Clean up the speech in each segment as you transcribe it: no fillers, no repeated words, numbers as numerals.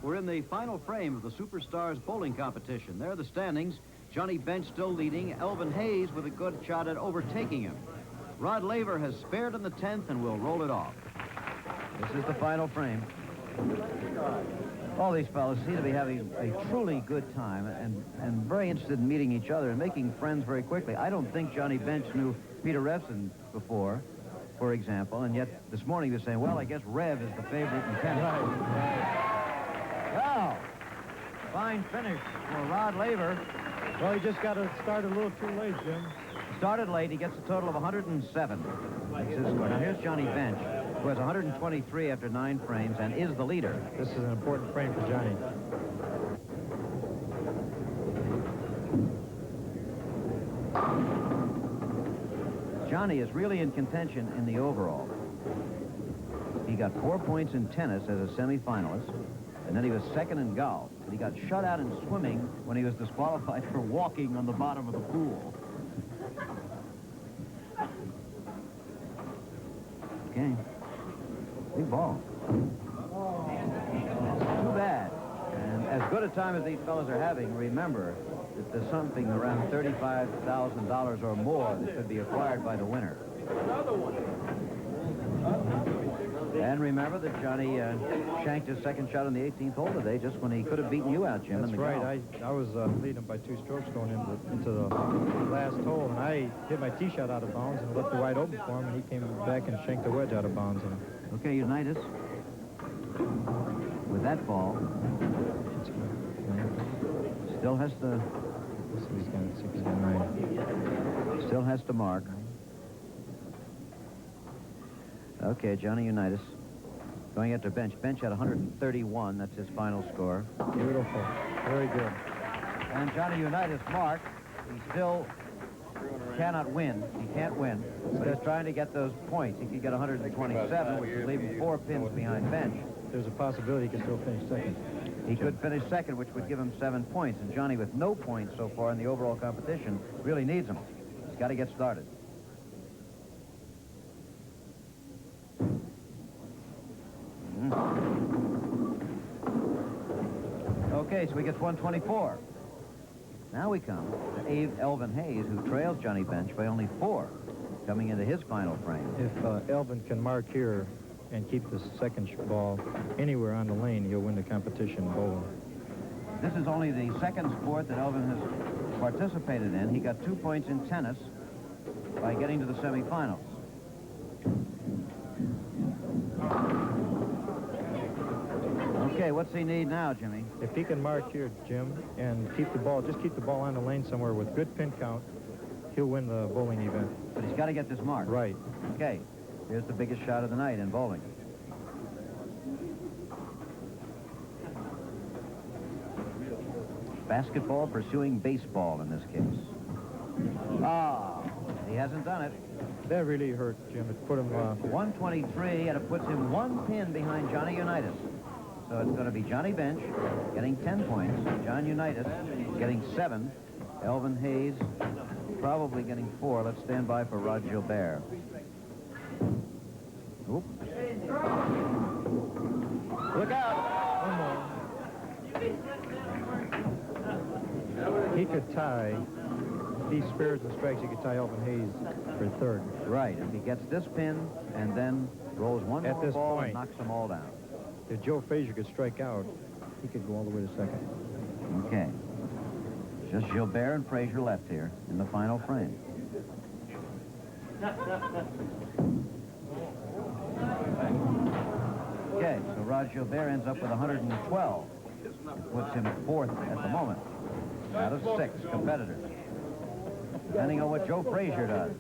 We're in the final frame of the Superstars bowling competition. There are the standings. Johnny Bench still leading. Elvin Hayes with a good shot at overtaking him. Rod Laver has spared in the 10th and will roll it off. This is the final frame. All these fellows seem to be having a truly good time and very interested in meeting each other and making friends very quickly. I don't think Johnny Bench knew Peter Revson before, for example, and yet this morning they're saying, well, I guess Rev is the favorite in tennis. Wow. Fine finish for Rod Laver. Well, he just got to start a little too late, Jim. Started late. He gets a total of 107. That's his score. Now, here's Johnny Bench, who has 123 after 9 frames and is the leader. This is an important frame for Johnny. Johnny is really in contention in the overall. He got 4 points in tennis as a semifinalist, and then he was second in golf. But he got shut out in swimming when he was disqualified for walking on the bottom of the pool. Okay. Big ball. Too bad. And as good a time as these fellows are having, remember that there's something around $35,000 or more that could be acquired by the winner. And remember that Johnny shanked his second shot on the 18th hole today, just when he could have beaten you out, Jim. That's right. I was leading him by 2 strokes going into the last hole, and I hit my tee shot out of bounds and left it wide open for him, and he came back and shanked the wedge out of bounds. Okay, Unitas. With that ball, still has to. He's got 69. Still has to mark. Okay, Johnny Unitas going after Bench. Bench had 131. That's his final score. Beautiful. Very good. And Johnny Unitas marked. He still cannot win. He can't win. But he's trying to get those points. He could get 127, which would leave him 4 pins behind Bench. There's a possibility he could still finish second. He could finish second, which would give him 7 points. And Johnny, with no points so far in the overall competition, really needs them. He's got to get started. Okay, so he gets 124. Now we come to Elvin Hayes, who trails Johnny Bench by only 4, coming into his final frame. If Elvin can mark here and keep the second ball anywhere on the lane, he'll win the competition bowling. This is only the second sport that Elvin has participated in. He got 2 points in tennis by getting to the semifinals. Okay, what's he need now, Jimmy? If he can mark here, Jim, and keep the ball, just keep the ball on the lane somewhere with good pin count, he'll win the bowling event. But he's got to get this mark. Right. Okay, here's the biggest shot of the night in bowling. Basketball pursuing baseball in this case. Ah, he hasn't done it. That really hurt, Jim. It put him... 123, and it puts him 1 pin behind Johnny Unitas. So it's going to be Johnny Bench getting 10 points, John Unitas getting 7, Elvin Hayes probably getting 4. Let's stand by for Rod Gilbert. Oop. Look out! He could tie, if he spares and strikes, he could tie Elvin Hayes for third. Right, if he gets this pin and then rolls one At more this ball point, and knocks them all down. If Joe Frazier could strike out, he could go all the way to second. Okay. Just Gilbert and Frazier left here in the final frame. Okay, so Rod Gilbert ends up with 112. Puts him 4th at the moment out of 6 competitors. Depending on what Joe Frazier does.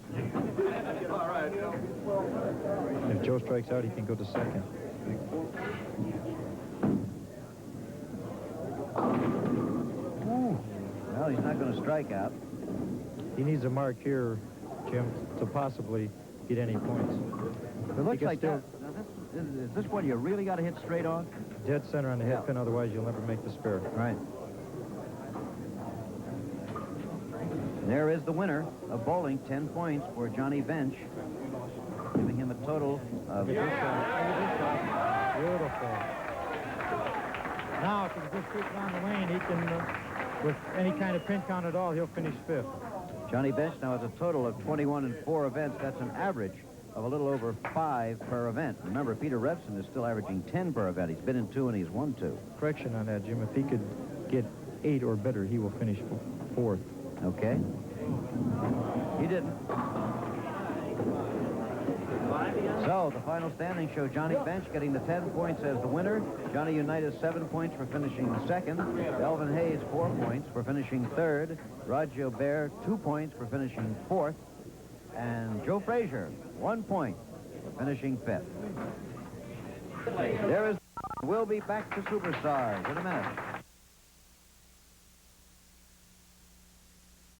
If Joe strikes out, he can go to second. Well, he's not going to strike out. He needs a mark here, Jim, to possibly get any points. It looks like that. Now is this one you really got to hit straight on? Dead center on the head pin, otherwise you'll never make the spare. Right. There is the winner of bowling, 10 points for Johnny Bench, giving him a total of... Beautiful. Now, if he can just keep down the lane, he can, with any kind of pin count at all, he'll finish 5th. Johnny Bench now has a total of 21 in 4 events. That's an average of a little over 5 per event. Remember, Peter Revson is still averaging 10 per event. He's been in 2 and he's won 2. Correction on that, Jim. If he could get 8 or better, he will finish 4th. Okay. He didn't. So the final standings show Johnny Bench getting the 10 points as the winner. Johnny Unitas 7 points for finishing second. Elvin Hayes 4 points for finishing third. Rod Gilbert 2 points for finishing 4th. And Joe Frazier 1 point for finishing 5th. There is. We'll be back to Superstars in a minute.